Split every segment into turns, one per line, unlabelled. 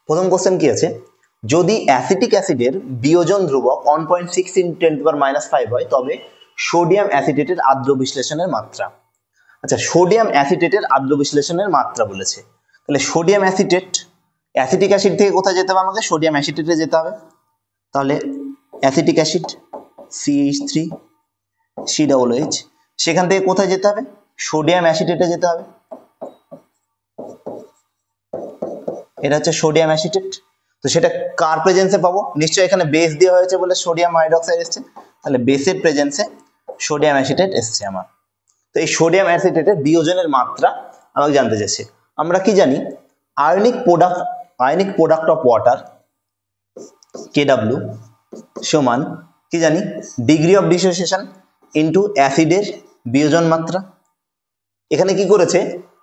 প্রথম কোশ্চেন কি আছে, যদি অ্যাসিটিক অ্যাসিডের বিয়োজন ধ্রুবক 1.6 × 10⁻⁵ হয় তবে সোডিয়াম অ্যাসিটেটের আদ্র বিশ্লেষণের মাত্রা। আচ্ছা, সোডিয়াম অ্যাসিটেটের আদ্র বিশ্লেষণের মাত্রা বলেছে, তাহলে সোডিয়াম অ্যাসিটেট, অ্যাসিটিক অ্যাসিড থেকে কোথায় যেতে হবে আমাকে, সোডিয়াম অ্যাসিটেটে যেতে হবে। তাহলে অ্যাসিটিক অ্যাসিড CH3COOH, সেখান থেকে কোথায় যেতে হবে, সোডিয়াম অ্যাসিটেটে যেতে হবে। এটা হচ্ছে সোডিয়াম অ্যাসিটেট। তো সেটা কার প্রেজেন্সে পাবো, নিশ্চয়ই এখানে বেস দেওয়া হয়েছে বলে সোডিয়াম হাইড্রোক্সাইড এসছে, তাহলে বেসের প্রেজেন্সে সোডিয়াম অ্যাসিটেট এসছে আমার। তো এই সোডিয়াম অ্যাসিটেটের বিয়োজনের মাত্রা আমাকে জানতে চাইছে। আমরা কি জানি, ionic product of water KW সমান কি জানি, ডিগ্রি অফ ডিসোসিয়েশন ইনটু অ্যাসিডের বিয়োজন মাত্রা। এখানে কি করেছে,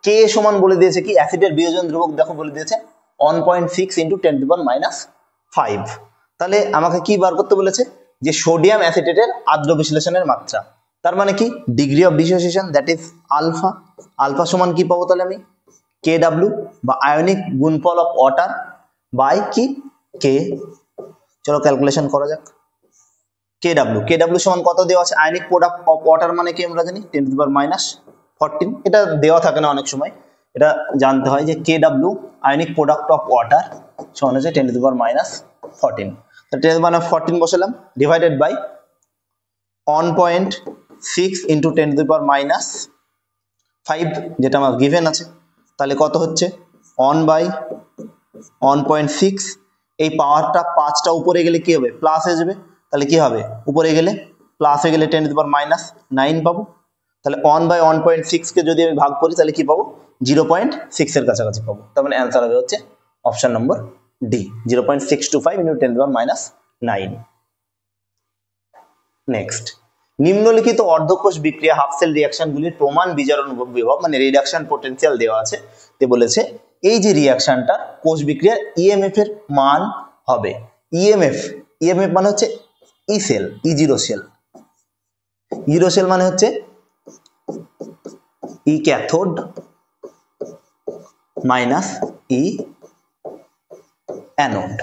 কে সমান বলে দিয়েছে কি, অ্যাসিডের বিয়োজন ধ্রুবক দেখো বলে দিয়েছে 1.6 × 10⁻⁵। তাহলে আমাকে কি বার করতে বলেছে, যে সোডিয়াম অ্যাসিটেটের আদ্র বিশ্লেষণের মাত্রা। তার মানে কি, degree of dissociation that is alpha. Alpha সমান কি পাবো তাহলে আমি, KW বা আয়নিক গুণফল অফ ওয়াটার বাই কি কে। চলো ক্যালকুলেশন করা যাক। KW সমান কত দেওয়া আছে, আয়নিক প্রোডাক্ট অফ ওয়াটার মানে কি আমরা জানি 10⁻�14। এটা দেওয়া থাকে না অনেক সময়, এটা জানতে হয় যে KW ionic product of water সমান হচ্ছে 10⁻⁴। তো 10⁻⁴ বসালাম, ডিভাইডেড বাই 1.6 × 10⁻⁵, যেটা আমার গিভেন আছে। তাহলে কত হচ্ছে 1/1.6, এই পাওয়ারটা 5টা উপরে গেলে কি হবে, প্লাস হয়ে যাবে। তাহলে কি হবে, উপরে গেলে প্লাস হয়ে গেলে 10⁻⁹ পাবো। তাহলে 1/1.6 কে যদি আমি ভাগ করি তাহলে কি পাবো, 0.6 এর কাছাকাছি পাবো। তার মানে অ্যান্সার হবে হচ্ছে অপশন নম্বর ডি, 0.625 × 10⁻⁹। নেক্সট, নিম্নলিখিত অর্ধকোষ বিক্রিয়া হাফ সেল রিঅ্যাকশনগুলির প্রমাণ বিজারণ বিভব মানে রিডাকশন পোটেনশিয়াল দেওয়া আছে। তে বলেছে এই যে রিঅ্যাকশনটা কোষ বিক্রিয়ার ইএমএফ এর মান হবে, ইএমএফ মানে হচ্ছে ই সেল, জিরো সেল মানে হচ্ছে ই ক্যাথোড মাইনাস ই অ্যানোড।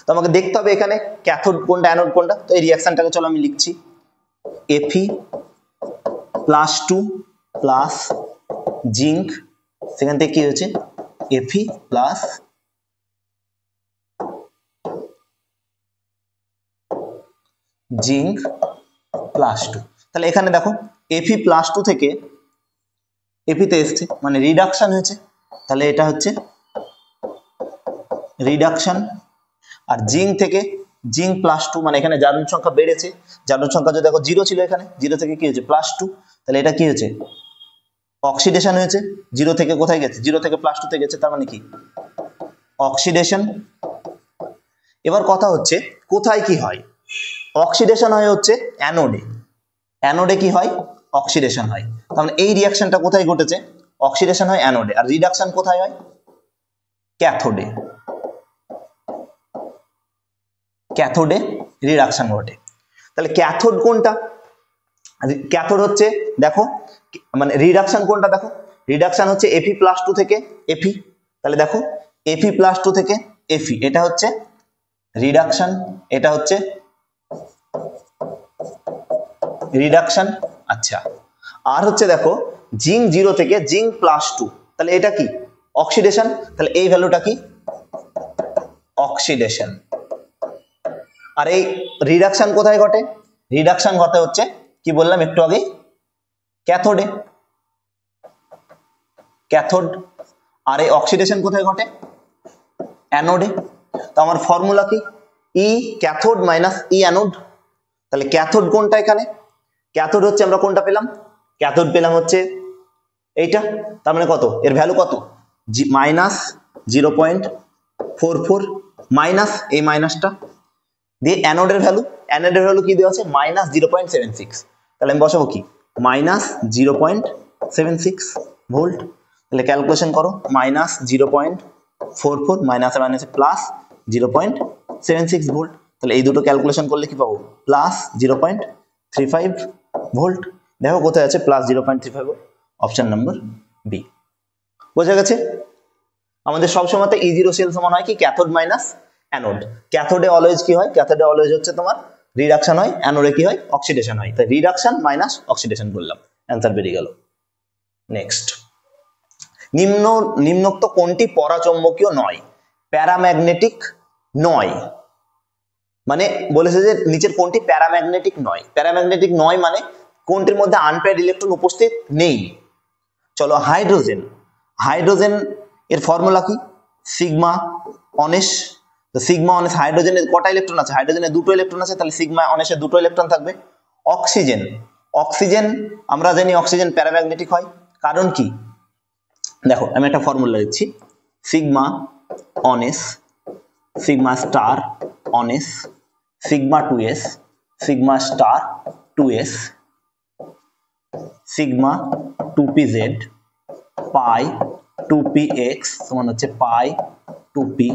তো আমাকে দেখতে হবে এখানে ক্যাথোড কোনটা অ্যানোড কোনটা। তো এই রিঅ্যাকশনটাকে চলো আমি লিখছি, Fe+2 প্লাস জিঙ্ক, সেখান থেকে কি হচ্ছে Fe প্লাস জিঙ্ক +2। তাহলে এখানে দেখো Fe+2 থেকে এপিতে এসছে মানে রিডাকশন হয়েছে, তাহলে এটা হচ্ছে রিডাকশন। আর জিঙ্ক থেকে জিঙ্ক +2 মানে এখানে জারণ সংখ্যা বেড়েছে, জারণ সংখ্যা যদি দেখো 0 ছিল, এখানে 0 থেকে কি হয়েছে +2, তাহলে এটা কি হয়েছে অক্সিডেশন হয়েছে। 0 থেকে কোথায় গেছে, 0 থেকে +2 তে গেছে, তার মানে কি অক্সিডেশন। এবার কথা হচ্ছে কোথায় কি হয়, অক্সিডেশন হয় হচ্ছে অ্যানোডে, অ্যানোডে কি হয় অক্সিডেশন হয়। তার মানে এই রিঅ্যাকশনটা কোথায় ঘটেছে, অক্সিডেশন হয় অ্যানোডে, আর রিডাকশন কোথায় হয় ক্যাথোডে, ক্যাথোডে রিডাকশন ঘটে। তাহলে ক্যাথোড কোনটা, ক্যাথোড হচ্ছে দেখো মানে রিডাকশন কোনটা, দেখো রিডাকশন হচ্ছে Fe+2 থেকে Fe, তাহলে দেখো Fe+2 থেকে Fe, এটা হচ্ছে রিডাকশন, এটা হচ্ছে রিডাকশন। আচ্ছা, আর হচ্ছে দেখো জিঙ্ক 0 থেকে জিঙ্ক +2, তাহলে এটা কি অক্সিডেশন, তাহলে এই ভ্যালুটা কি অক্সিডেশন। আর এই রিডাকশন কোথায় ঘটে, রিডাকশন ঘটে হচ্ছে কি বললাম একটু আগে ক্যাথোডে, ক্যাথোড। আর এই অক্সিডেশন কোথায় ঘটে অ্যানোডে। তো আমার ফর্মুলা কি ই ক্যাথোড মাইনাস ই অ্যানোড। তাহলে ক্যাথোড কোনটা, এখানে ক্যাথোড হচ্ছে আমরা কোনটা পেলাম, ক্যাথোড পেলাম হচ্ছে এইটা, তার মানে কত এর ভ্যালু কত -0.44 মাইনাস এই মাইনাসটা দিয়ে অ্যানোডের ভ্যালু কি দেওয়া আছে -0.76। তাহলে আমি বসাবো কি -0.76 ভোল্ট। তাহলে ক্যালকুলেশন করো -0.44 মাইনাসে মাইনাসে প্লাস 0.76 ভোল্ট। তাহলে এই দুটো ক্যালকুলেশন করলে কি পাবো +0.35 ভোল্ট। দেখো কোথায় আছে +0.35, অপশন নাম্বার বি। বোঝা গেছে। আমাদের সবসময় তো E0 সেল সমান হয় কি ক্যাথোড মাইনাস অ্যানোড। ক্যাথোডে অলওয়েজ কি হয়, ক্যাথোডে অলওয়েজ হচ্ছে তোমার রিডাকশন হয়, অ্যানোডে কি হয় অক্সিডেশন হয়। তাই রিডাকশন মাইনাস অক্সিডেশন করলাম, অ্যান্সার বেরিয়ে গেল। নেক্সট, নিম্নোক্ত কোনটি পরাচৌম্বকীয় নয়? প্যারাম্যাগনেটিক নয় মানে বলেছে যে নিচের কোনটি প্যারাম্যাগনেটিক নয়। প্যারাম্যাগনেটিক নয় মানে কোনটির মধ্যে আনপেয়ার্ড ইলেকট্রন উপস্থিত নেই। চলো, হাইড্রোজেন। হাইড্রোজেন এর ফর্মুলা কি? সিগমা অনেস। তো সিগমা অনেস, হাইড্রোজেনের কটা ইলেকট্রন আছে? হাইড্রোজেনের দুটো ইলেকট্রন আছে, তাহলে সিগমা অনেসের দুটো ইলেকট্রন থাকবে। অক্সিজেন, অক্সিজেন আমরা জানি অক্সিজেন প্যারাম্যাগনেটিক হয়, কারণ কি? দেখো আমি একটা ফর্মুলা দিচ্ছি, sigma one s, sigma star one s, sigma 2s, sigma star 2s, sigma 2pz, pi 2px সমান হচ্ছে পাই 2py,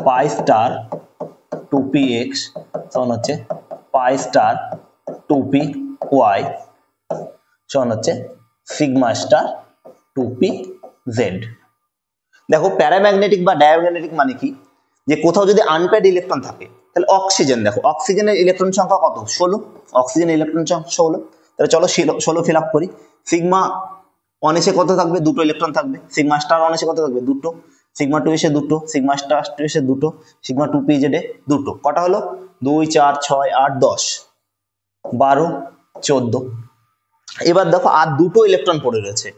পাই স্টার 2px সমান হচ্ছে পাই স্টার 2py সমান হচ্ছে সিগমা স্টার 2pz। দেখো প্যারাম্যাগনেটিক বা ডায়াম্যাগনেটিক মানে কি? যে কোথাও যদি আনপেয়ার্ড ইলেকট্রন থাকে, তাহলে অক্সিজেন, দেখো অক্সিজেনের ইলেকট্রন সংখ্যা কত? 16। অক্সিজেনের ইলেকট্রন সংখ্যা 16। তাহলে চলো 16 ফিল আপ করি। সিগমা অনেসে কত থাকবে? দুটো ইলেকট্রন থাকবে। সিগমা স্টার অনেসে কত থাকবে? দুটো। সিগমা 2s এ দুটো, সিগমা স্টার 2s এ দুটো, সিগমা 2pz এ দুটো। কটা হলো? 2 4 6 8 10 12 14। এবার দেখো আর দুটো ইলেকট্রন পড়ে রয়েছে,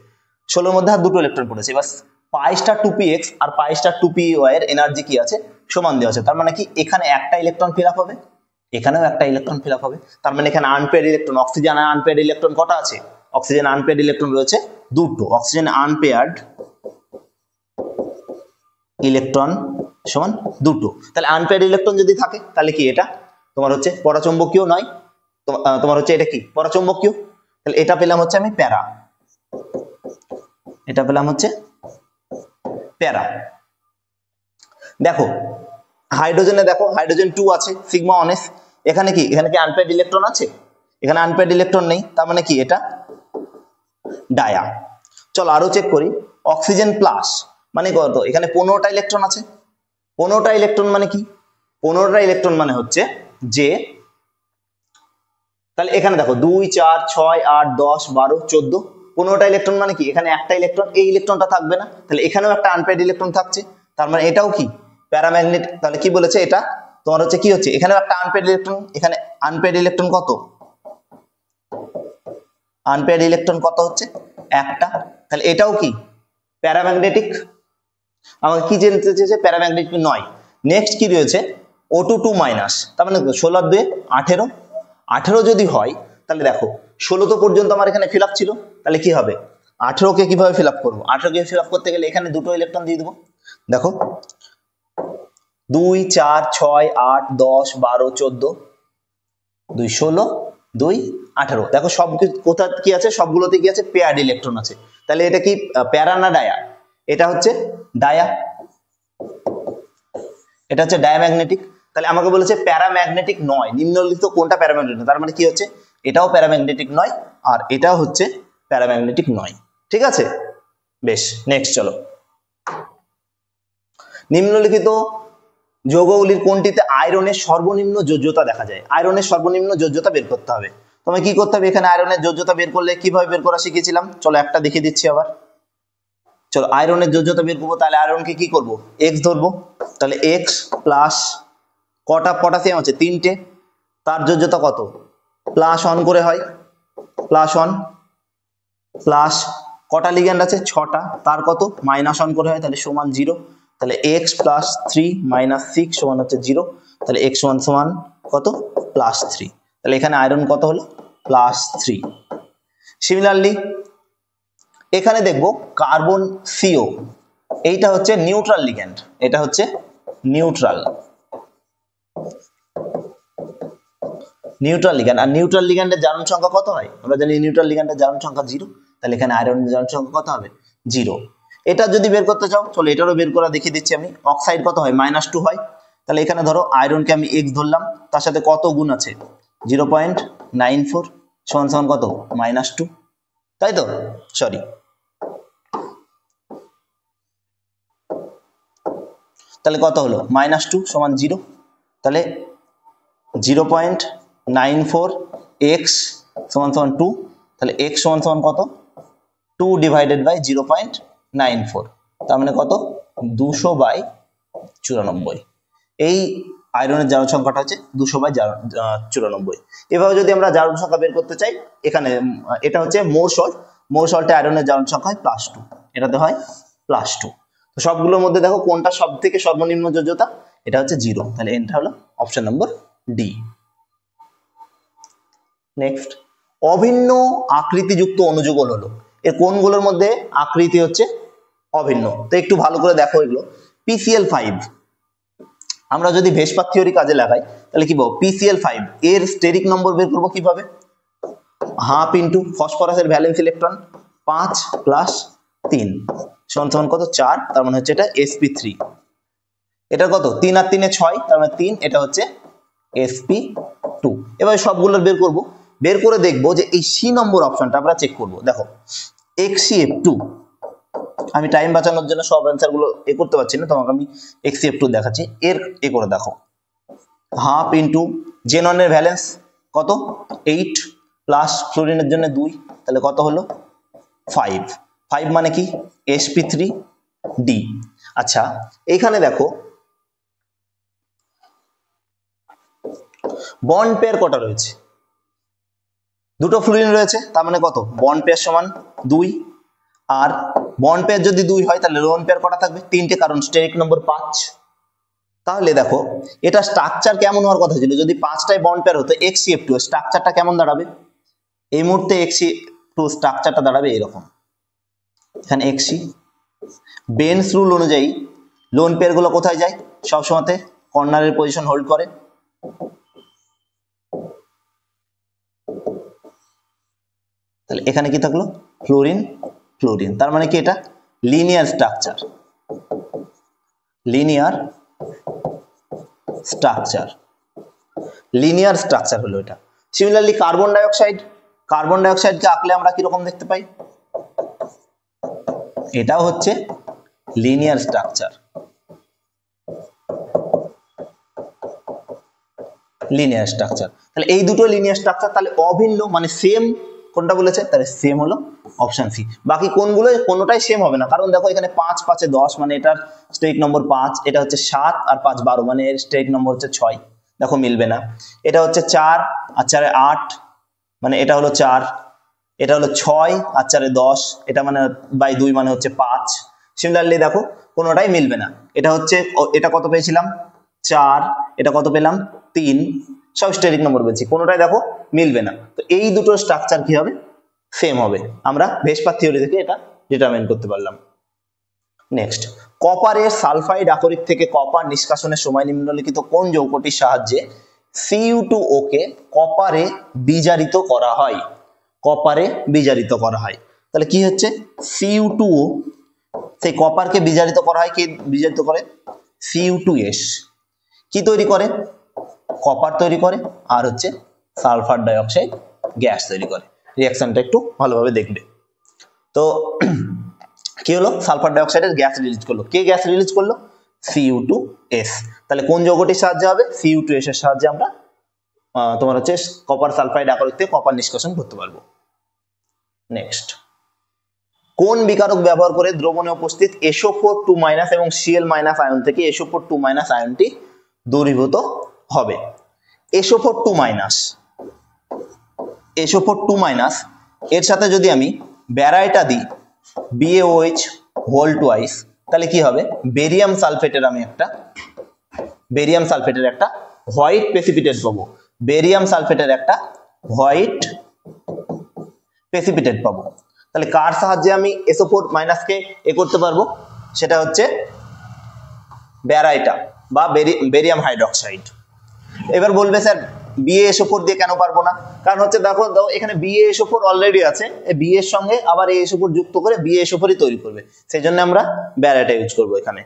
16 মধ্যে আর দুটো ইলেকট্রন পড়েছে। এবার পাই স্টার 2px আর পাই স্টার 2py এর এনার্জি কি আছে? সমান দেওয়া আছে। তার মানে কি এখানে একটা ইলেকট্রন ফিল আপ হবে, এখানেও একটা ইলেকট্রন ফিল আপ হবে। তার মানে এখানে unpaired electron, oxygen unpaired electron কটা আছে? অক্সিজেন আনপেয়ার্ড ইলেকট্রন রয়েছে দুটো। অক্সিজেন আনপেয়ার্ড ইলেকট্রন সমান দুটো। তাহলে আনপেয়ার্ড ইলেকট্রন যদি থাকে তাহলে কি এটা তোমার হচ্ছে পরাচৌম্বকীয় নয়, তোমার হচ্ছে এটা কি পরাচৌম্বকীয়। তাহলে এটা পেলাম হচ্ছে আমি প্যারা, এটা পেলাম হচ্ছে প্যারা। দেখো হাইড্রোজেনে, দেখো হাইড্রোজেন 2 আছে, সিগমা অনেস। এখানে কি, এখানে কি আনপেয়ার্ড ইলেকট্রন আছে? এখানে আনপেয়ার্ড ইলেকট্রন নেই, তার মানে কি এটা ডায়া। চলো আরো চেক করি। অক্সিজেন প্লাস মানে কত? এখানে 15টা ইলেকট্রন আছে। 15টা ইলেকট্রন মানে কি? 15টা ইলেকট্রন মানে হচ্ছে যে, তাহলে এখানে দেখো 2 4 6 8 10 12 14, 15টা ইলেকট্রন মানে কি? এখানে একটা ইলেকট্রন, এই ইলেকট্রনটা থাকবে না, তাহলে এখানেও একটা আনপেয়ার্ড ইলেকট্রন থাকছে। তার মানে এটাও কি প্যারাম্যাগনেটিক। তাহলে কি বলেছে এটা তোমার হচ্ছে কি হচ্ছে? এখানেও একটা আনপেয়ার্ড ইলেকট্রন, এখানে আনপেয়ার্ড ইলেকট্রন কত? আনপেয়ার্ড ইলেকট্রন কত হচ্ছে? একটা। তাহলে এটাও কি প্যারাম্যাগনেটিক। আমাকে কি জানতে চেয়েছে? প্যারাম্যাগনেটিক নয়। নেক্সট কি রয়েছে? O2 2 মাইনাস, তার মানে 16 আর 2 18। 18 যদি হয় তাহলে দেখো 16 তো পর্যন্ত আমার এখানে ফিল আপ ছিল, তাহলে কি হবে? 18 কে কিভাবে ফিল আপ করবো? 18 কে ফিল আপ করতে গেলে এখানে দুটো ইলেকট্রন দিয়ে দেবো। দেখো 2 4 6 8 10 12 14, 2 16 2 18। দেখো সব কোথা কি আছে? সবগুলোতে কি আছে? পেয়ার্ড ইলেকট্রন আছে। তাহলে এটা কি প্যারা না ডায়া? এটা হচ্ছে ডায়া, এটা হচ্ছে ডায়াম্যাগনেটিক। তাহলে আমাকে বলেছে প্যারাম্যাগনেটিক নয়, নিম্নলিখিত কোনটা প্যারাম্যাগনেটিক? তার মানে কি হচ্ছে? এটাও প্যারাম্যাগনেটিক নয় আর এটাও হচ্ছে প্যারাম্যাগনেটিক নয়। ঠিক আছে, বেশ। নেক্সট চলো, নিম্নলিখিত যৌগগুলির কোনটিতে আয়রনের সর্বনিম্ন যোজ্যতা দেখা যায়? আয়রনের সর্বনিম্ন যোজ্যতা বের করতে হবে। তোমায় কি করতে হবে? এখানে আয়রনের যোজ্যতা বের করলে কিভাবে বের করা শিখেছিলাম, চলো একটা দেখিয়ে দিচ্ছি আবার। চলো আয়রনের যোজ্যতা বের করবো, তাহলে আয়রনকে কি করব? x ধরবো। তাহলে x প্লাস কটা পটাশিয়াম আছে? 3টে, তার যোজ্যতা কত? +1 করে হয়, +1 প্লাস কটা লিগ্যান্ড আছে? 6টা, তার কত? -1 করে হয়, তাহলে সমান 0। তাহলে x প্লাস 3 মাইনাস 6 সমান হচ্ছে 0। তাহলে x সমান কত? +3। তাহলে এখানে আয়রন কত হলো? +3। সিমিলারলি এখানে দেখবো কার্বন CO, এইটা হচ্ছে নিউট্রাল লিগ্যান্ড, এটা হচ্ছে নিউট্রাল লিগ্যান্ড। আর নিউট্রাল লিগ্যান্ডের জারণ সংখ্যা কত হয়? আমরা জানি নিউট্রাল লিগ্যান্ডের জারণ সংখ্যা 0। তাহলে এখানে আয়রনের জারণ সংখ্যা কত হবে? 0। এটা যদি বের করতে চাও, চলো এটারও বের করা দেখিয়ে দিচ্ছি আমি। অক্সাইড কত হয়? -2 হয়। তাহলে এখানে ধরো আয়রনকে আমি x ধরলাম, তার সাথে কত গুণ আছে? 0.94 সমান কত? -2, তাই তো? সরি তাহলে কত হলো -2 সমান 0, তাহলে 0.94 x সমান 2, তাহলে x সমান কত 2 ডিভাইডেড বাই 0.94, তার মানে কত 200/94। এই আয়রনের জারণ সংখ্যাটা হচ্ছে 200/94। এভাবে যদি আমরা জারণ সংখ্যা বের করতে চাই, এখানে এটা হচ্ছে মোর সল্টে আয়রনের জারণ সংখ্যা হয় +2, এটাতে হয় +2। তো সবগুলোর মধ্যে দেখো কোনটা সব থেকে সর্বনিম্ন যোজ্যতা, এটা হচ্ছে 0, তাহলে এটা হলো অপশন নম্বর ডি। নেক্সট, অভিন্ন আকৃতিযুক্ত অনুযুগল হলো, এর কোনগুলোর মধ্যে আকৃতি হচ্ছে অভিন্ন? তো একটু ভালো করে দেখো এগুলো। PCl5, আমরা যদি ভেসপার থিওরি কাজে লাগাই তাহলে কি বলবো, PCl5 এর স্টেরিক নম্বর বের করবো কিভাবে, হাফ ইন্টু ফসফরাসের ভ্যালেন্স ইলেকট্রন 5 + 3 সমান কত 4, তার মানে হচ্ছে এটা sp3। এটা কত 3 আর 3 এ 6, তার মানে 3, এটা হচ্ছে sp2। এবার সবগুলোর বের করব, বের করে দেখবো যে এই C নম্বর অপশনটা আমরা চেক করব। দেখো XCF2, আমি টাইম বাঁচানোর জন্য সব অ্যান্সার গুলো করতে পারছি না, তোমাকে আমি XCF2 দেখাচ্ছি। এর করে দেখো, হাফ ইন্টু জেননের ভ্যালেন্স কত 8 প্লাস ফ্লোরিনের জন্য 2, তাহলে কত হলো 5 মানে কি sp3d। আচ্ছা এখানে দেখো বন্ড পেয়ার কটা রয়েছে, দুটো ফ্লোরিন রয়েছে, তার মানে কত বন্ড পেয়ার সমান 2, আর বন্ড পেয়ার যদি 2 হয় তাহলে লোন পেয়ার কটা থাকবে 3টে, কারণ স্টেরিক নম্বর 5। তাহলে দেখো এটা স্ট্রাকচার কেমন হওয়ার কথা ছিল, যদি 5টায় বন্ড পেয়ার হতো XCF2, স্ট্রাকচারটা কেমন দাঁড়াবে, এই মুহূর্তে XC2 স্ট্রাকচারটা দাঁড়াবে এরকম, এখানে XC। বেনস রুল অনুযায়ী লোন পেয়ার গুলো কোথায় যায়, সবসময় কর্নারের পজিশন হোল্ড করে। তাহলে এখানে কি থাকলো ফ্লোরিন, তার মানে কি এটা লিনিয়ার স্ট্রাকচার, লিনিয়ার স্ট্রাকচার হলো এটা। সিমিলারলি কার্বন ডাইঅক্সাইডকে আঁকলে আমরা কিরকম দেখতে পাই, এটাও হচ্ছে লিনিয়ার স্ট্রাকচার, তাহলে এই দুটো লিনিয়ার স্ট্রাকচার, তাহলে অভিন্ন মানে সেম কোনটা বলেছে, তাহলে সেম হলো অপশন সি। বাকি কোনগুলো কোনোটাই সেম হবে না, কারণ দেখো এখানে 5 5 এ 10, মানে এটার স্টেরিক নম্বর 5, এটা হচ্ছে 7 আর 5 12, মানে এর স্টেরিক নম্বর হচ্ছে 6, দেখো মিলবে না। এটা হচ্ছে 4 আর 4 এ 8, মানে এটা হলো 4, এটা হলো 6 আর 4 এ 10, এটা মানে বাই 2 মানে হচ্ছে 5। সিমিলারলি দেখো কোনোটাই মিলবে না, এটা হচ্ছে এটা কত পেয়েছিলাম 4, এটা কত পেলাম 3, সব স্টেরিক নম্বর বলছি, কোনোটাই দেখো মিলবে না। তো এই দুটো স্ট্রাকচার কি হবে, সেম হবে, আমরা ভেসপার থিওরি থেকে এটা ডিটারমাইন করতে পারলাম। নেক্সট, কপারের সালফাইড আকরিক থেকে কপার নিষ্কাশনের সময় নিম্নলিখিত কোন যৌগটির সাহায্যে Cu2O কে কপারে বিজারিত করা হয়, তাহলে কি হচ্ছে Cu2O, সেই কপারকে বিজারিত করা হয়, কি বিজারিত করে Cu2S, কি তৈরি করে কপার তৈরি করে, আর হচ্ছে সালফার ডাইঅক্সাইড গ্যাস তৈরি করে। রিঅ্যাকশনটা একটু ভালোভাবে দেখবে। তো কি হলো, সালফার ডাইঅক্সাইডের গ্যাস রিলিজ করলো, কে গ্যাস রিলিজ করলো Cu2S, তাহলে কোন যৌগটির সাহায্যে হবে, Cu2S এর সাহায্যে আমরা তোমার হচ্ছে কপার সালফাইড আকরিক থেকে কপার নিষ্কাশন করতে পারবো। নেক্সট, কোন বিকারক ব্যবহার করে দ্রবণে উপস্থিত SO4 2- এবং Cl- আয়ন থেকে SO4 2- আয়নটি দূরীভূত হবে। SO4 2- এর সাথে যদি আমি ব্যারাইটা দিই BaOH হোল টুয়াইস, তাহলে কি হবে, বেরিয়াম সালফেটের একটা হোয়াইট প্রেসিপিটেট পাবো, তাহলে কার সাহায্যে আমি SO4- কে করতে পারবো, সেটা হচ্ছে ব্যারাইটা বা বেরিয়াম হাইড্রোক্সাইড। এবার বলবে স্যার BaSO4 দিয়ে কেন পারবো না, কারণ হচ্ছে দেখো এখানে BaSO4 অলরেডি আছে, বি এর সঙ্গে আবার SO4 যুক্ত করে BaSO4ই তৈরি করবে, সেই জন্য আমরা ব্যারাইটা ইউজ করবো এখানে।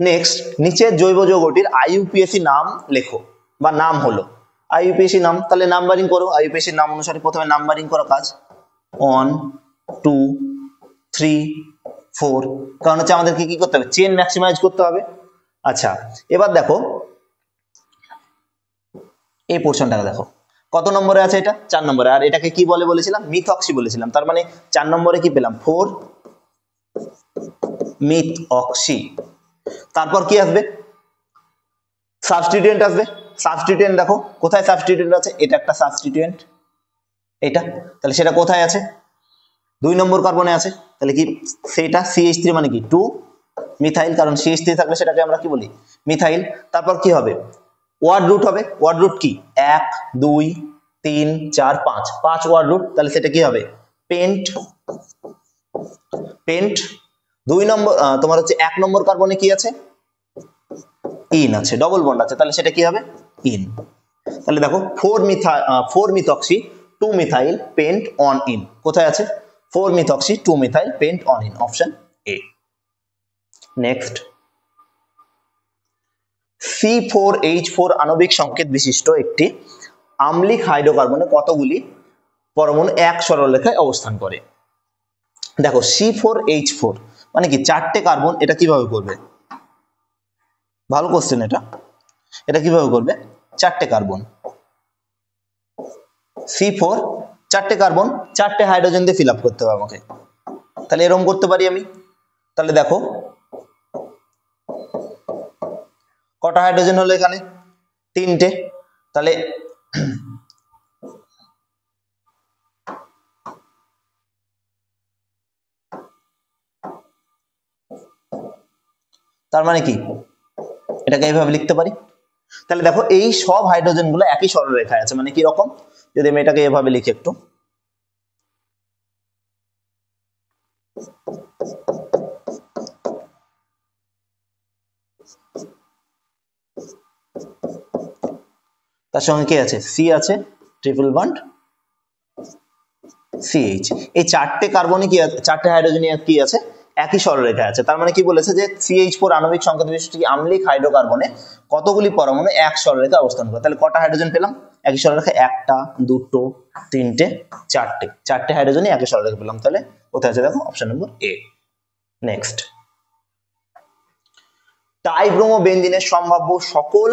নেক্সট, নিচের জৈব যৌগটির IUPAC নাম লেখো বা নাম হলো, IUPAC নাম, তাহলে নাম্বারিং করো, IUPAC নাম অনুসারে প্রথমে নাম্বারিং করা কাজ, 1 2 3 4, কারণ হচ্ছে আমাদেরকে কি করতে হবে, চেন ম্যাক্সিমাইজ করতে হবে। আচ্ছা এবার দেখো এই পোর্শনটা দেখো কত নম্বরে আছে, এটা 4 নম্বরে, আর এটাকে কি বলে বলেছিলাম, মিথঅক্সি বলেছিলাম, তার মানে 4 নম্বরে কি পেলাম, 4 মিথঅক্সি। তারপর কি আসবে, সাবস্টিটিউয়েন্ট আসবে। সাবস্টিটিউয়েন্ট দেখো কোথায় সাবস্টিটিউয়েন্ট আছে, এটা একটা সাবস্টিটিউয়েন্ট, এটা, তাহলে সেটা কোথায় আছে, 2 নম্বর কার্বনে আছে, তাহলে কি সেটা CH3 মানে কি 2 মিথাইল, কারণ CH3 থাকলে সেটাকে আমরা কি বলি, মিথাইল। তারপর কি হবে, ওয়ার্ড রুট হবে, ওয়ার্ড রুট কি 1 2 3 4 5, 5 ওয়ার্ড রুট, তাহলে সেটা কি হবে, পেন্ট। পেন্ট 2 নম্বর তোমার হচ্ছে 1 নম্বর কার্বনে কি আছে, ইন আছে, ডবল বন্ড আছে, তাহলে সেটা কি হবে, ইন। তাহলে দেখো 4 methoxy 2 methyl pentanone, কোথায় আছে, 4 methoxy 2 methyl pentanone, option A. Next, C4H4 আণবিক সংকেত বিশিষ্ট একটি আম্লিক হাইড্রোকার্বনে কতগুলি পরমাণু এক সরলরেখায় অবস্থান করে। দেখো C4H4 মানে কি 4টে কার্বন, এটা কিভাবে করবে, ভালো কোশ্চেন এটা, এটা কিভাবে করবে, 4টে কার্বন C4, 4টে কার্বন 4টে হাইড্রোজেন দিয়ে ফিল আপ করতে হবে আমাকে, তাহলে এরকম করতে পারি আমি। তাহলে দেখো কটা হাইড্রোজেন হলো এখানে, 3টে, তাহলে তার মানে কি এটাকে এইভাবে লিখতে পারি। তাহলে দেখো এই সব হাইড্রোজেন গুলো একই সরলরেখায় আছে, মানে কি রকম, যদি আমি এটাকে এভাবে লিখি একটু, তার সঙ্গে কি আছে, সি আছে, ট্রিপল বন্ড CH, এই 4টে কার্বনে কি আছে, 4টে হাইড্রোজেন কি আছে, একই সরলরেখায় আছে, তার মানে কি বলেছে যে CH4 আণবিক সংকেত বিশিষ্ট আম্লিক হাইড্রোকার্বনে কতগুলি পরমাণু এক সরলরেখায় অবস্থান করে। তাহলে কটা হাইড্রোজেন পেলাম একই সরলরেখায়, 1টা 2টো 3টে 4টে, 4টে হাইড্রোজেনই একই সরলরেখায় পেলাম, তাহলে কোথায় আছে দেখো, অপশন নম্বর এ। নেক্সট, ট্রাইব্রোমো বেনজিনের সম্ভাব্য সকল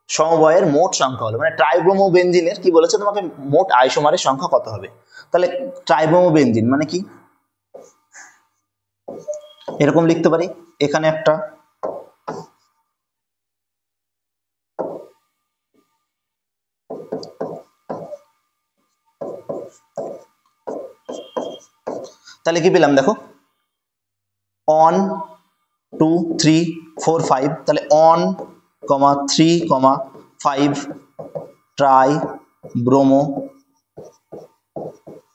সমবায়ের মোট সংখ্যা হলো, মানে ট্রাইব্রোমো বেনজিনের কি বলেছে তোমাকে, মোট আইসোমারের সংখ্যা কত হবে। তাহলে ট্রাইব্রোমো বেনজিন মানে কি, এরকম লিখতে পারি, এখানে একটা তাহলে কি পেলাম দেখো, অন 2 3 4 5, তাহলে অন 3 5 ট্রাই ব্রোমো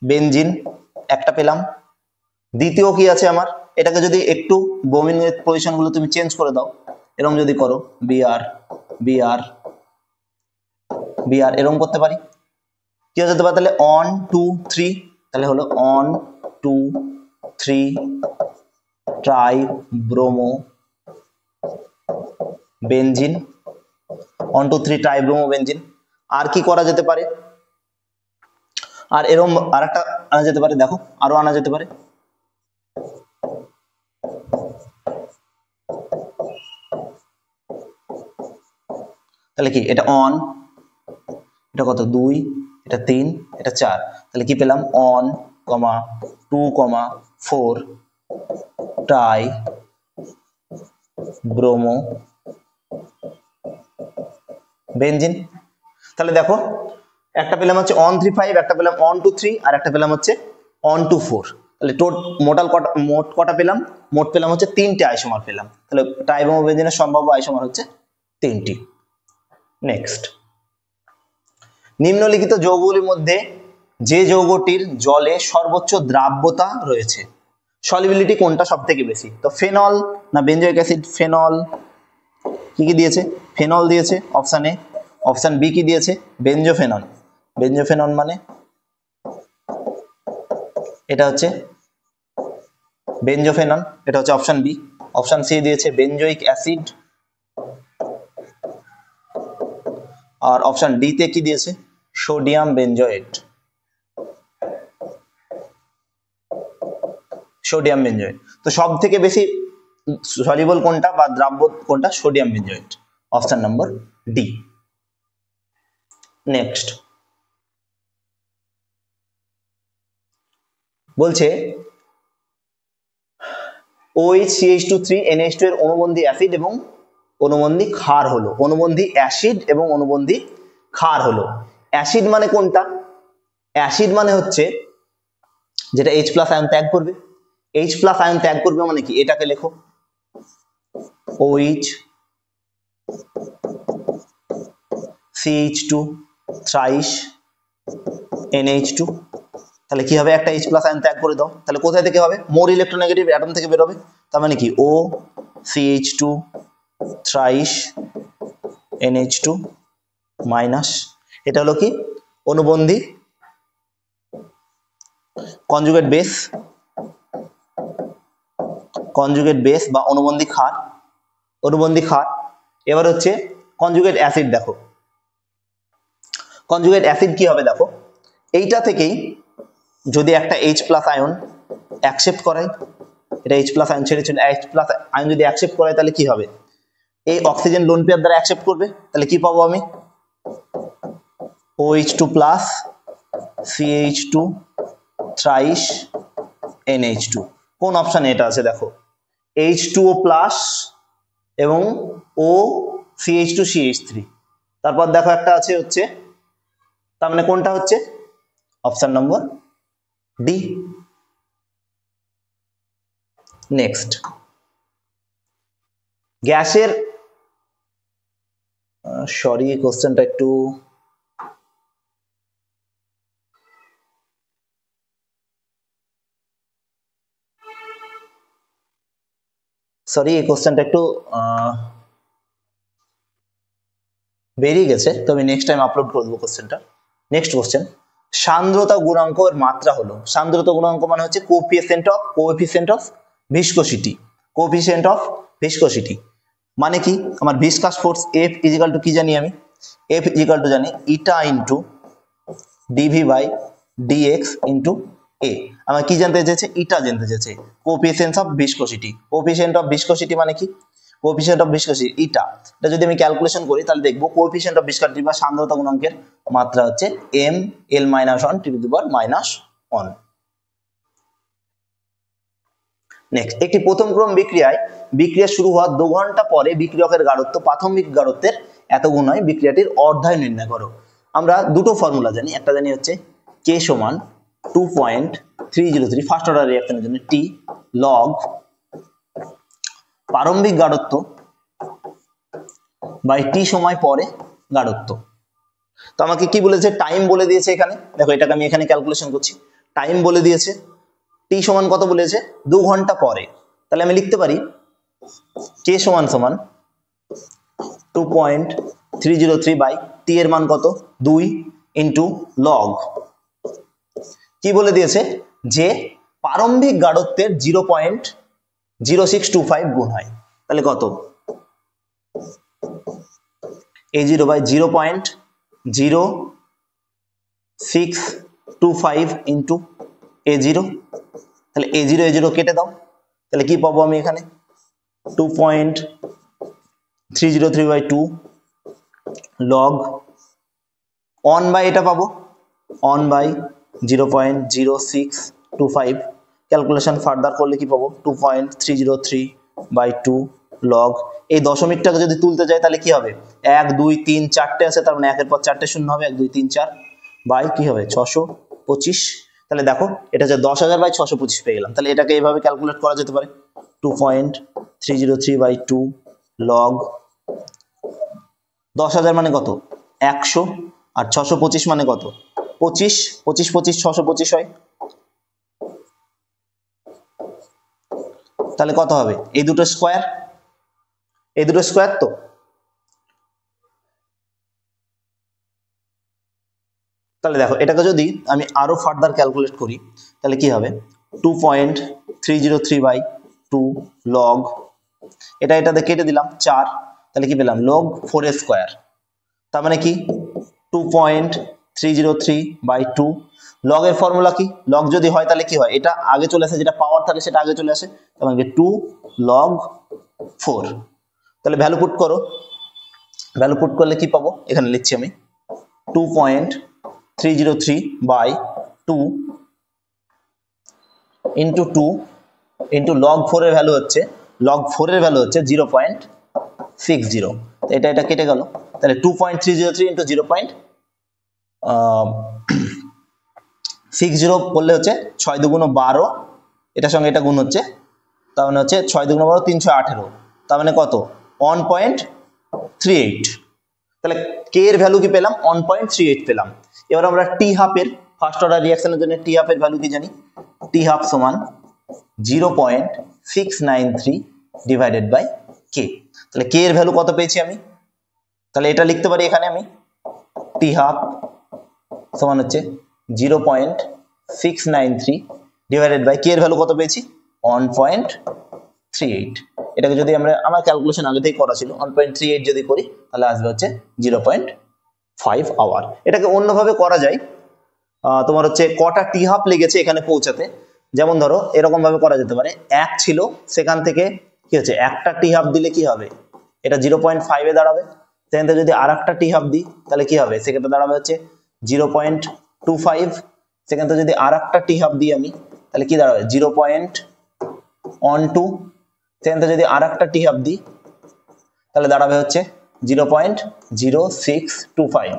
বেনজিন একটা পেলাম। দ্বিতীয় কি আছে আমার, এটাকে যদি একটু বোমিনের পজিশন গুলো তুমি চেঞ্জ করে দাও, এরকম যদি করো বিআর বিআর বিআর, এরকম করতে পারি, কি হতে পারে, তাহলে অন 2 3, তাহলে হলো one 2 3 tribromobenzene, 1 2 3 tribromobenzene. আর কি করা যেতে পারে, আর এরকম আরেকটা আনা যেতে পারে, দেখো আরো আনা যেতে পারে, তাহলে কি এটা অন, এটা কত 2, এটা 3, এটা 4, তাহলে কি পেলাম অন 2 4 ট্রাই ব্রোমো বেনজিন। তাহলে দেখো একটা পেলাম হচ্ছে অন 3 5, একটা পেলাম অন 2 3, আর একটা পেলাম হচ্ছে অন 2 4, তাহলে মোট কটা পেলাম, মোট পেলাম হচ্ছে 3টে আইসোমার পেলাম, তাহলে ট্রাইব্রোমো বেনজিনের সম্ভাব্য আইসোমার হচ্ছে 3টি। নেক্সট, নিম্নলিখিত যৌগগুলির মধ্যে যে যৌগটির জলে সর্বোচ্চ দ্রাব্যতা রয়েছে, সলিবিলিটি কোনটা সব থেকে বেশি, তো ফেনল না বেনজোইক অ্যাসিড, ফেনল, কি দিয়েছে, ফেনল দিয়েছে অপশন এ, অপশন বি কি দিয়েছে, বেনজোফেনল, বেনজোফেনল মানে এটা হচ্ছে বেনজোফেনল, এটা হচ্ছে অপশন বি। অপশন সি দিয়েছে বেনজোইক অ্যাসিড, আর অপশন ডি তে কি দিয়েছে, সোডিয়াম বেনজোয়েট, সোডিয়াম বেঞ্জয়েট। তো সব থেকে বেশি সলিউবল কোনটা বা দ্রাব্য কোনটা? Sodium benzoate, option number D. Next বলছে OHCH2 NH2 এর অনুবন্ধী অ্যাসিড এবং অনুবন্ধী ক্ষার হলো, অনুবন্ধী অ্যাসিড এবং অনুবন্ধী ক্ষার হলো। অ্যাসিড মানে কোনটা? অ্যাসিড মানে হচ্ছে যেটা H+ আয়ন ত্যাগ করবে। H+ আয়ন ত্যাগ করবে মানে কি? এটাকে লেখো OH CH2 thrice NH2। তাহলে কি হবে? একটা H+ আয়ন ত্যাগ করে দাও, তাহলে কোথায় থেকে হবে? মোর ইলেকট্রোনেগেটিভ অ্যাটম থেকে বের হবে। তার মানে কি? O CH2 thrice NH2 minus, এটা হলো কি? অনুবন্ধী কনজুগেট বেস, কনজুগেট বেস বা অনুবন্ধী ক্ষার, অনুবন্ধী ক্ষার। এবার হচ্ছে কনজুগেট অ্যাসিড। দেখো কনজুগেট অ্যাসিড কি হবে? দেখো এইটা থেকেই যদি একটা H+ আয়ন অ্যাকসেপ্ট করায়, এটা H+ আয়ন ছেড়ে ছিল, H+ আয়ন যদি অ্যাকসেপ্ট করায় তাহলে কি হবে? এই অক্সিজেন লোন পেয়ার দ্বারা অ্যাকসেপ্ট করবে, তাহলে কি পাবো আমি? OH2 plus CH2 thrice NH2। কোন অপশনে এটা আছে? দেখো H2O প্লাস এবং O CH2 CH3, তারপর দেখো একটা আছে হচ্ছে, তার মানে কোনটা হচ্ছে? Option number D. নেক্সট গ্যাসের, সরি কোশ্চেনটা একটু এই কোশ্চেনটা একটু বেরিয়ে গেছে, তো আমি নেক্সট টাইম আপলোড করে দেবো কোশ্চেনটা। নেক্সট কোশ্চেন, সান্দ্রতা গুণাঙ্কের মাত্রা হলো। সান্দ্রতা গুণাঙ্ক মানে হচ্ছে coefficient of viscosity, coefficient of viscosity মানে কি? আমার viscous force F is equal to কি জানি আমি? F ইজিক্যাল টু জানি eta into dv by dx into A. আমার কি জানতে চেয়েছে? ইটা জানতে চেয়েছে, coefficient of viscosity. Coefficient of viscosity মানে কি? কোএফিসিয়েন্ট অফ ভিসকোসিটি ইটা, এটা যদি আমি ক্যালকুলেশন করি তাহলে দেখবো কোএফিসিয়েন্ট অফ ভিসকোসিটি বা সান্দ্রতা গুণাঙ্কের মাত্রা হচ্ছে ml-1 × 1। নেক্সট, একটি প্রথম ক্রম বিক্রিয়া শুরু হওয়ার 2 ঘন্টা পরে বিক্রিয়কের গাঢ়ত্ব প্রাথমিক গাঢ়ত্বের এত গুণ হয়, বিক্রিয়াটির অর্ধায় নির্ণয় করো। আমরা দুটো ফর্মুলা জানি, একটা জানি হচ্ছে K সমান 2.303 ফার্স্ট অর্ডার রিঅ্যাকশনের জন্য T লগ প্রারম্ভিক গাঢ়ত্ব বাই T সময় পরে গাঢ়ত্ব। তো আমাকে কি বলেছে? টাইম বলে দিয়েছে এখানে। দেখো এটাকে আমি এখানে ক্যালকুলেশন করছি, টাইম বলে দিয়েছে, T সমান কত বলেছে? 2 ঘন্টা পরে। তাহলে আমি লিখতে পারি K সমান 2.303 বাই T এর মান কত? 2 ইন্টু লগ, কি বলে দিয়েছে? যে প্রারম্ভিক গাঢ়ত্বের 0.0625 গুণ হয়। তাহলে কত? A0 by 0.0625 into A0। তাহলে A0 কেটে দাও, তাহলে কি পাবো আমি এখানে? 2.303 বাই 2 লগ 1 বাই এটা পাবো 1 বাই 0.0625, ক্যালকুলেশন ফার্দার করলে কি পাবো? 2.303 বাই 2 লগ, এই দশমিকটাকে যদি তুলতে যাই তাহলে কি হবে? 1 2 3 4টে আছে, তার মানে 1 এর পর 4টে শূন্য হবে, 1 2 3 4 বাই কি হবে? 625। তাহলে দেখো এটা হচ্ছে 10,000 বাই 625 পেয়ে গেলাম। তাহলে এটাকে এইভাবে ক্যালকুলেট করা যেতে পারে 2.303 বাই 2 লগ 10,000 মানে কত? 100, আর 625 মানে কত? 25, 25 25 625 হয়। তাহলে কত হবে? এই দুটো স্কয়ার, এই দুটো স্কয়ার। তো তাহলে দেখো এটাকে যদি আমি আরো ফার্দার ক্যালকুলেট করি তাহলে কি হবে? 2.303 বাই 2 লগ, এটাতে কেটে দিলাম 4, তাহলে কি পেলাম? Log 4 square. তার মানে কি 2.303 বাই 2 লগ এর ফর্মুলা কি, লগ যদি হয় তাহলে কি হয়, এটা আগে চলে আসে, যেটা পাওয়ার থাকে সেটা আগে চলে আসে, তখন কি 2 log 4। তাহলে ভ্যালু পুট করো, ভ্যালু পুট করলে কি পাবো, এখানে লিখছি আমি 2.303 বাই 2 ইন্টু 2 ইন্টু লগ 4 এর ভ্যালু হচ্ছে, লগ 4 এর ভ্যালু হচ্ছে 0.60। এটা কেটে গেল, তাহলে 2.303 ইন্টু 0.60 করলে হচ্ছে 6 দুগুণ 12, এটার সঙ্গে এটা গুণ হচ্ছে, তার মানে হচ্ছে 6 দুগুণ 12 318, তার মানে কত 1.38। তাহলে কে এর ভ্যালু কি পেলাম, 1.38 পেলাম। এবার আমরা টি হাফের ফার্স্ট অর্ডার রিঅ্যাকশনের জন্য টি হাফের ভ্যালু কি জানি, টি হাফ সমান 0.693 ডিভাইডেড বাই কে। তাহলে কে এর ভ্যালু কত পেয়েছি আমি, তাহলে এটা লিখতে পারি এখানে আমি টি হাফ সমান হচ্ছে 0.693 ডিভাইডেড বাই কে এর ভ্যালু কত পেয়েছি 1.38। এটাকে যদি আমরা, আমার ক্যালকুলেশন আগে থেকে করা ছিল, 1.38 যদি করি তাহলে আসবে হচ্ছে 0.5 আওয়ার। এটাকে অন্যভাবে করা যায়, তোমার হচ্ছে কটা টি হাফ লেগেছে এখানে পৌঁছাতে, যেমন ধরো এরকম ভাবে করা যেতে পারে, 1 ছিল সেখান থেকে কি হচ্ছে একটা টি হাফ দিলে কি হবে, এটা 0.5 এ দাঁড়াবে, সেখান থেকে যদি আর একটা টি হাফ দিই তাহলে কি হবে, সেক্ষেত্রে দাঁড়াবে হচ্ছে 0.25, সেখান থেকে যদি আর একটা টি হাফ দিই আমি তাহলে কি দাঁড়াবে 0.12, সেখান থেকে যদি আর একটা টি হাফ দিই তাহলে দাঁড়াবে হচ্ছে 0.0625।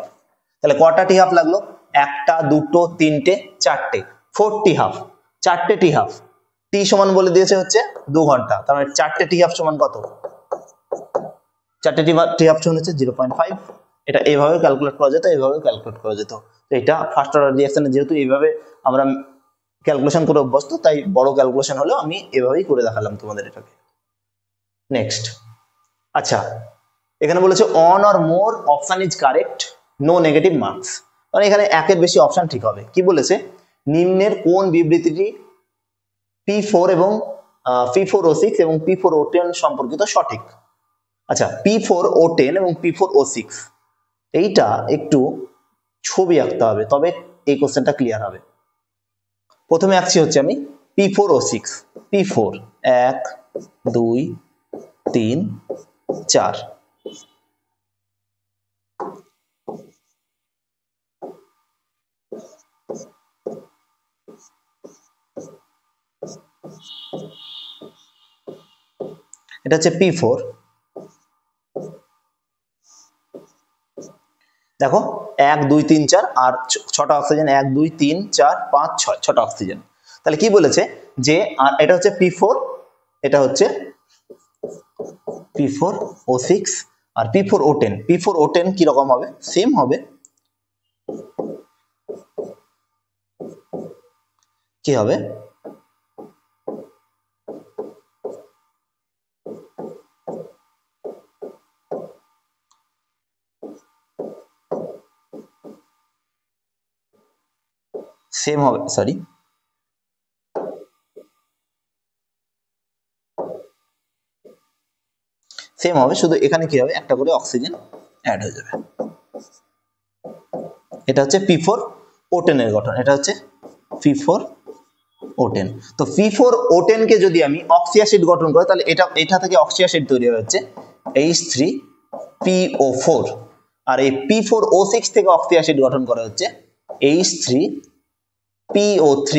তাহলে কটা টি হাফ লাগলো, একটা দুটো তিনটে চারটে, 4 টি হাফ, চারটে টি হাফ, টি সমান বলে দিয়েছে হচ্ছে 2 ঘন্টা, তার মানে চারটে টি হাফ সমান কত, চারটে টি হাফ সমান হচ্ছে 0.5। এটা এইভাবে ক্যালকুলেট করা যেত, এইভাবে ক্যালকুলেট করা যেত। তো এটা ফার্স্ট অর্ডার রিঅ্যাকশনে যেহেতু এইভাবে আমরা ক্যালকুলেশন করে অভ্যস্ত, তাই বড় ক্যালকুলেশন হলেও আমি এভাবেই করে দেখালাম তোমাদের এটাকে। নেক্সট, আচ্ছা এখানে বলেছে one or more option is correct, no negative marks, মানে এখানে একের বেশি অপশন ঠিক হবে। কি বলেছে, নিম্নের কোন বিবৃতিটি P4 এবং P4O6 এবং P4O10 সম্পর্কিত সঠিক। আচ্ছা P4O10 এবং P4O6 এইটা একটু ছবি আঁকতে হবে, তবে এই কোশ্চেনটা ক্লিয়ার হবে। প্রথমে আঁকছি হচ্ছে আমি P4O6, P4 1 2 3 4, এটা হচ্ছে P4। দেখো 1 2 3 4 আর 6টা অক্সিজেন, 1 2 3 4 5 6, 6টা অক্সিজেন। তাহলে কি বলেছে যে, আর এটা হচ্ছে P4, এটা হচ্ছে P4O6 আর P4O10। P4O10 কি রকম হবে, সেম হবে, কি হবে সেম হবে, সরি সেম হবে, শুধু এখানে কি হবে একটা করে অক্সিজেন অ্যাড হয়ে যাবে। এটা হচ্ছে P4O10 এর গঠন, এটা হচ্ছে P4O10। তো P4O10 কে যদি আমি অক্সি অ্যাসিড গঠন করি তাহলে এটা থেকে অক্সি অ্যাসিড তৈরি হচ্ছে H3PO4, আর এই P4O6 থেকে অক্সি অ্যাসিড গঠন করা হচ্ছে H3PO3।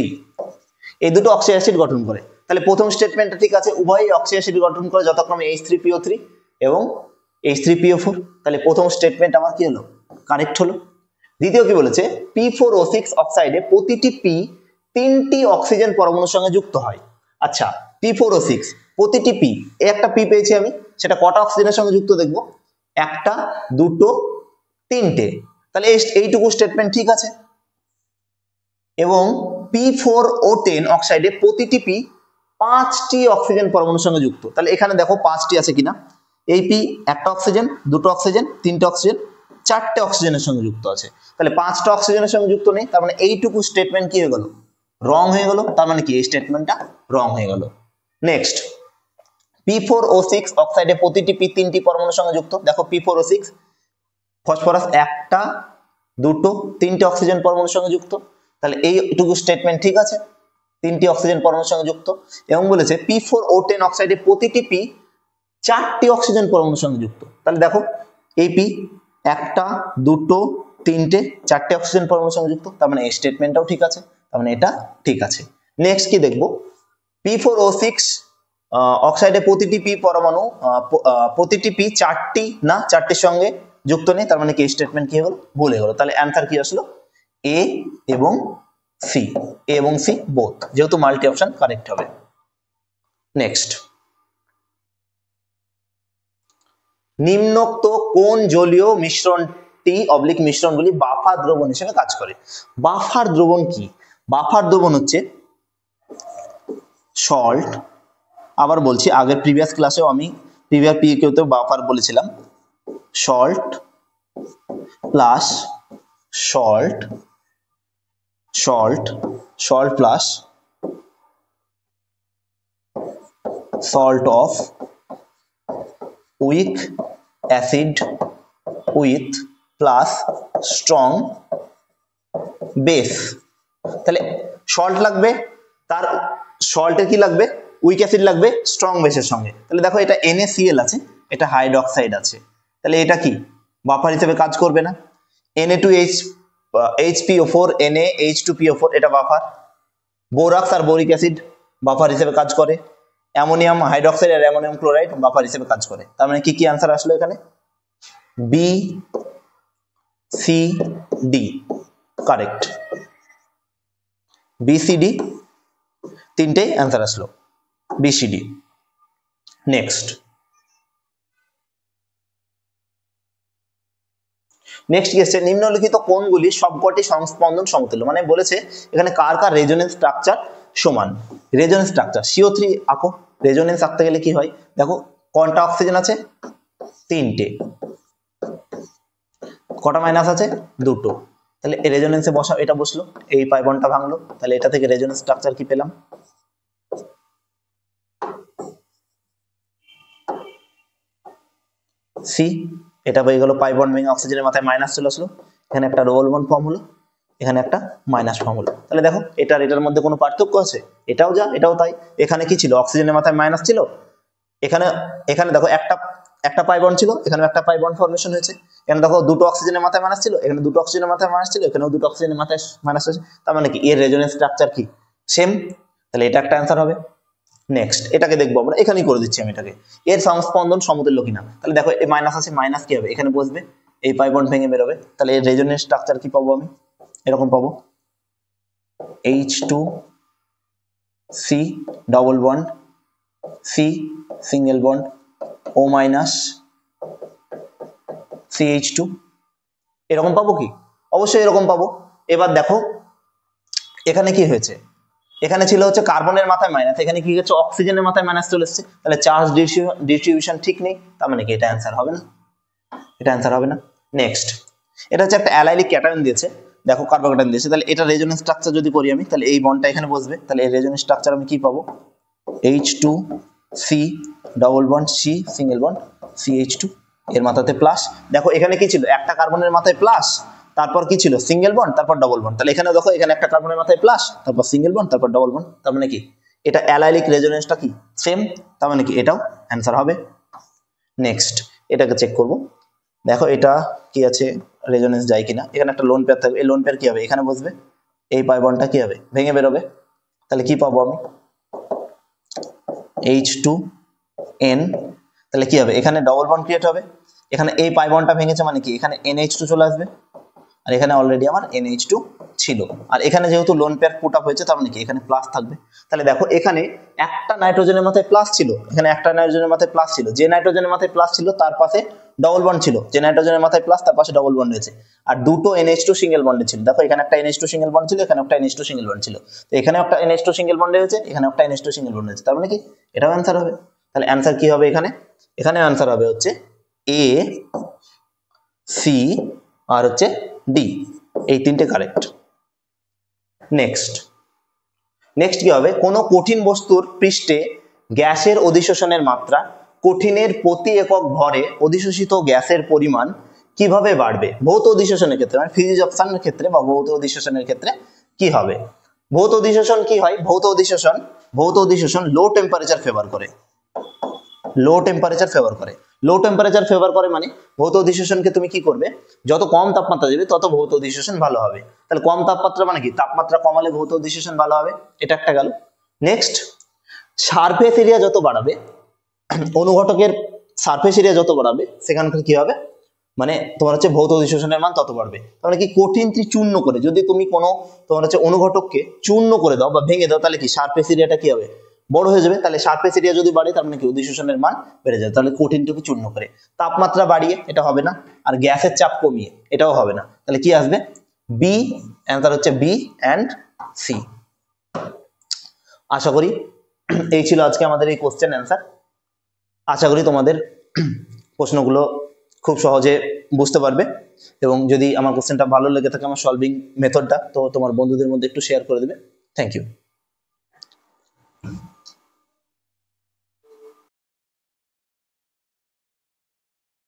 এই দুটো অক্সি অ্যাসিড গঠন করে। তাহলে প্রথম স্টেটমেন্টটা ঠিক আছে, উভয়ই অক্সি অ্যাসিড গঠন করে যথাক্রমে H3PO3 এবং H3PO4। তাহলে প্রথম স্টেটমেন্ট আমার কি হলো, কারেক্ট হলো। দ্বিতীয় কি বলেছে, P4O6 অক্সাইডে প্রতিটি P 3টি অক্সিজেন পরমাণুর সঙ্গে যুক্ত হয়। আচ্ছা P4O6 প্রতিটি P, একটা P পেয়েছি আমি, সেটা কটা অক্সিজেনের সঙ্গে যুক্ত দেখব, একটা দুটো তিনটে, তাহলে এইটুকু স্টেটমেন্ট ঠিক আছে। এবং P4O10 অক্সাইডে প্রতিটি P 5টি অক্সিজেন পরমাণুর সঙ্গে যুক্ত, তাহলে এখানে দেখো 5টি আছে কিনা, এই P একটা অক্সিজেন, দুটো অক্সিজেন, তিনটে অক্সিজেন, 4টে অক্সিজেনের সঙ্গে যুক্ত আছে, তাহলে 5টা অক্সিজেনের সঙ্গে যুক্ত নেই, তার মানে এইটুকু স্টেটমেন্ট কি হয়ে গেল, রং হয়ে গেল, তার মানে কি এই স্টেটমেন্টটা রং হয়ে গেল। নেক্সট, P4O6 অক্সাইডে প্রতিটি P 3টি পরমাণুর সঙ্গে যুক্ত, দেখো P4O6 ফসফরাস একটা দুটো তিনটে অক্সিজেন পরমাণুর সঙ্গে যুক্ত, তাহলে এইটুকু স্টেটমেন্ট ঠিক আছে, 3টি অক্সিজেন পরমাণুর সঙ্গে যুক্ত। এবং বলেছে P4O10 অক্সাইডে প্রতিটি পি 4টি অক্সিজেন পরমাণুর সঙ্গে যুক্ত। তাহলে দেখো এই পি 1টা 2টো 3টে 4টে অক্সিজেন পরমাণুর সঙ্গে যুক্ত, তার মানে এই স্টেটমেন্টটাও ঠিক আছে, তার মানে এটা ঠিক আছে। নেক্সট কি দেখবো, P4O6 অক্সাইডে প্রতিটি পি পরমাণু প্রতিটি পি 4টি না 4টির সঙ্গে যুক্ত নেই, তার মানে কি স্টেটমেন্ট কি হলো, ভুল হয়ে গেল। তাহলে অ্যান্সার কি আসলো, এ এবং সি, এ এবং সি বোথ, যেহেতু মাল্টি অপশন কারেক্ট হবে। নেক্সট, নিম্নোক্ত কোন জলীয় মিশ্রণটি মিশ্রণগুলি বাফার দ্রবণ হিসেবে কাজ করে? বাফার দ্রবণ কি? বাফার দ্রবণ হচ্ছে সল্ট, আবার বলছি আগের প্রিভিয়াস ক্লাসেও আমি প্রিভিয়াস পিকেতেও বাফার বলেছিলাম, salt plus salt, salt salt plus salt of weak acid with plus strong base। তাহলে সল্ট লাগবে, তার সল্টের কি লাগবে, উইক অ্যাসিড লাগবে স্ট্রং বেসের সঙ্গে। তাহলে দেখো এটা NaCl আছে, এটা হাইড্রোক্সাইড আছে, তাহলে এটা কি বাফার হিসেবে কাজ করবে না? Na2H HPO4 NaH2PO4 এটা বাফার। বোরাক্স আর বোরিক অ্যাসিড বাফার হিসেবে কাজ করে। অ্যামোনিয়াম হাইড্রোক্সাইড আর অ্যামোনিয়াম ক্লোরাইড বাফার হিসেবে কাজ করে। তার মানে কি কি অ্যান্সার আসলো এখানে, B C D correct, B C D তিনটে অ্যান্সার আসলো, B C D. Next, next কি আসছে, নিম্নলিখিত কোণগুলি সবকটি সংস্পন্দন সমতুল্য। মানে বলেছে এখানে কার কার রেজোনেন্স স্ট্রাকচার সমান। রেজোনেন্স স্ট্রাকচার CO3 আঁকো, রেজোনেন্স আঁকতে গেলে কি হয় দেখো, কয়টা অক্সিজেন আছে, 3টে, কটা মাইনাস আছে, 2টো। তাহলে রেজোনেন্সে বসা, এটা বসলো, এই পাই বন্ডটা ভাঙলো, তাহলে এটা থেকে রেজোনেন্স স্ট্রাকচার কি পেলাম, সি। এটা হয়ে গেল পাই বন্ড ভেঙে অক্সিজেনের মাথায় মাইনাস চলে আসলো, এখানে একটা ডবল বন্ড ফর্ম হলো, এখানে একটা মাইনাস ফর্ম হলো। তাহলে দেখো এটার এটার মধ্যে কোনো পার্থক্য আছে, এটাও যা এটাও তাই। এখানে কি ছিল, অক্সিজেনের মাথায় মাইনাস ছিল, এখানে এখানে দেখো একটা পাই বন্ড ছিল, এখানে একটা পাই বন্ড ফর্মেশন হয়েছে। এখানে দেখো 2টো অক্সিজেনের মাথায় মাইনাস ছিল, এখানে 2টো অক্সিজেনের মাথায় মাইনাস ছিল, এখানেও 2টো অক্সিজেনের মাথায় মাইনাস হয়েছে। তার মানে কি এর রেজোনেন্স স্ট্রাকচার কি সেম, তাহলে এটা একটা অ্যান্সার হবে। নেক্সট, এটাকে দেখবো আমরা, এখানেই করে দিচ্ছি আমি এটাকে, এর সংস্পন্দন সমতুল্য কিনা। তাহলে দেখো এই মাইনাস আছে, মাইনাস কি হবে, এখানে বসবে, এই পাই বন্ড ভেঙে বেরোবে, তাহলে এর রেজোনেন্স স্ট্রাকচার কি পাবো আমি, এরকম পাবো, H2C double bond C single bond O minus CH2, এরকম পাবো কি, অবশ্যই এরকম পাবো। এবার দেখো এখানে কি হয়েছে, এখানে ছিল হচ্ছে কার্বনের মাথায় মাইনাস, এখানে কি হচ্ছে অক্সিজেনের মাথায় মাইনাস চলে এসেছে, তাহলে চার্জ ডিস্ট্রিবিউশন ঠিক নেই, তার মানে কি এটা অ্যান্সার হবে না, এটা অ্যান্সার হবে না। নেক্সট, এটা হচ্ছে একটা অ্যালাইলিক ক্যাটায়ন দিয়েছে, দেখো কার্বোক্যাটায়ন দিয়েছে, তাহলে এটা রেজোনেন্স স্ট্রাকচার যদি করি আমি, তাহলে এই বন্ডটা এখানে বসবে, তাহলে এই রেজোনেন্স স্ট্রাকচার আমি কি পাবো, H2C double bond C single bond CH2, এর মাথাতে প্লাস। দেখো এখানে কি ছিল, একটা কার্বনের মাথায় প্লাস, তারপর কি ছিল সিঙ্গেল বন্ড, তারপর ডবল বন্ড, তাহলে এখানে দেখো এখানে একটা কার্বনের মাথায় প্লাস, তারপর সিঙ্গেল বন্ড, তারপর ডবল বন্ড, তার মানে কি এটা অ্যালাইলিক রেজোনেন্সটা কি সেম, তার মানে কি এটাও অ্যান্সার হবে। নেক্সট, এটাকে চেক করব, দেখো এটা কি আছে, রেজোনেন্স যায় কিনা, এখানে একটা লোন পেয়ার থাকবে, এই লোন পেয়ার কি হবে, এখানে বসবে, এই পাই বন্ডটা কি হবে, ভেঙে বেরোবে, তাহলে কি পাবো আমি, H2N, তাহলে কি হবে, এখানে ডবল বন্ড ক্রিয়েট হবে, এখানে এই পাই বন্ডটা ভেঙেছে মানে কি, এখানে NH2 চলে আসবে, আর এখানে অলরেডি আমার NH2 ছিল, আর এখানে যেহেতু লোন পেয়ার পুট আপ হয়েছে, তার মানে কি এখানে প্লাস থাকবে। তাহলে দেখো এখানে একটা নাইট্রোজেনের মাথায় প্লাস ছিল, এখানে একটা নাইট্রোজেনের মাথায় প্লাস ছিল, যে নাইট্রোজেনের মাথায় প্লাস ছিল তার পাশে ডবল বন্ড ছিল, যে নাইট্রোজেনের মাথায় প্লাস তার পাশে ডবল বন্ড হয়েছে, আর 2টো NH2 সিঙ্গেল বন্ডে ছিল, দেখো এখানে একটা NH2 সিঙ্গেল বন্ড ছিল, এখানে একটা NH2 সিঙ্গেল বন্ড ছিল, তো এখানে একটা NH2 সিঙ্গেল বন্ডে হয়েছে, এখানে একটা NH2 সিঙ্গেল বন্ড হয়েছে, তার মানে কি এটাও অ্যান্সার হবে। তাহলে অ্যান্সার কি হবে এখানে, এখানে অ্যান্সার হবে হচ্ছে A C আর হচ্ছে D, এই তিনটে কারেক্ট। নেক্সট, নেক্সট কি হবে, কোন কঠিন বস্তুর পৃষ্ঠে গ্যাসের অধিশোষণের মাত্রা কঠিনের প্রতি একক ভরে অধিশোষিত গ্যাসের পরিমাণ কিভাবে বাড়বে, ভৌত অধিশোষণের ক্ষেত্রে, মানে ফিজিক্স অপশনের ক্ষেত্রে বা ভৌত অধিশোষণের ক্ষেত্রে কি হবে? ভৌত অধিশোষণ কি হয়? ভৌত অধিশোষণ লো টেম্পারেচার ফেভার করে। লো টেম্পারেচার ফেভার করে। লো টেম্পারেচার ফেভার করে মানে ভৌত অধিশোষণকে তুমি কি করবে? যত কম তাপমাত্রা দেবে তত ভৌত অধিশোষণ ভালো হবে। তাহলে কম তাপমাত্রা মানে কি? তাপমাত্রা কমালে ভৌত অধিশোষণ ভালো হবে, এটা একটা গেল। নেক্সট, সারফেস এরিয়া যত বাড়াবে, অনুঘটকের সারফেস এরিয়া যত বাড়াবে সেখানকার কি হবে? মানে তোমার হচ্ছে ভৌত অধিশোষণের মান তত বাড়বে। তাহলে কি কঠিন চূর্ণ করে যদি তুমি কোনো তোমার হচ্ছে অনুঘটককে চূর্ণ করে দাও বা ভেঙে দাও, তাহলে কি সারফেস এরিয়াটা কি হবে? বড় হয়ে যাবে। তাহলে সারফেস এরিয়া যদি বাড়ে তার মানে কি অধিশোষণের মান বেড়ে যাবে। তাহলে কঠিনটাকে চূর্ণ করে। তাপমাত্রা বাড়িয়ে এটা হবে না, আর গ্যাসের চাপ কমিয়ে এটাও হবে না। তাহলে কি আসবে? বি, অ্যান্সার হচ্ছে বি অ্যান্ড সি। আশা করি এই ছিল আজকে আমাদের এই কোশ্চেন অ্যান্সার। আশা করি তোমাদের প্রশ্নগুলো খুব সহজে বুঝতে পারবে, এবং যদি আমার কোশ্চেনটা ভালো লেগে থাকে আমার সলভিং মেথডটা, তো তোমার বন্ধুদের মধ্যে একটু শেয়ার করে দেবে। Thank you.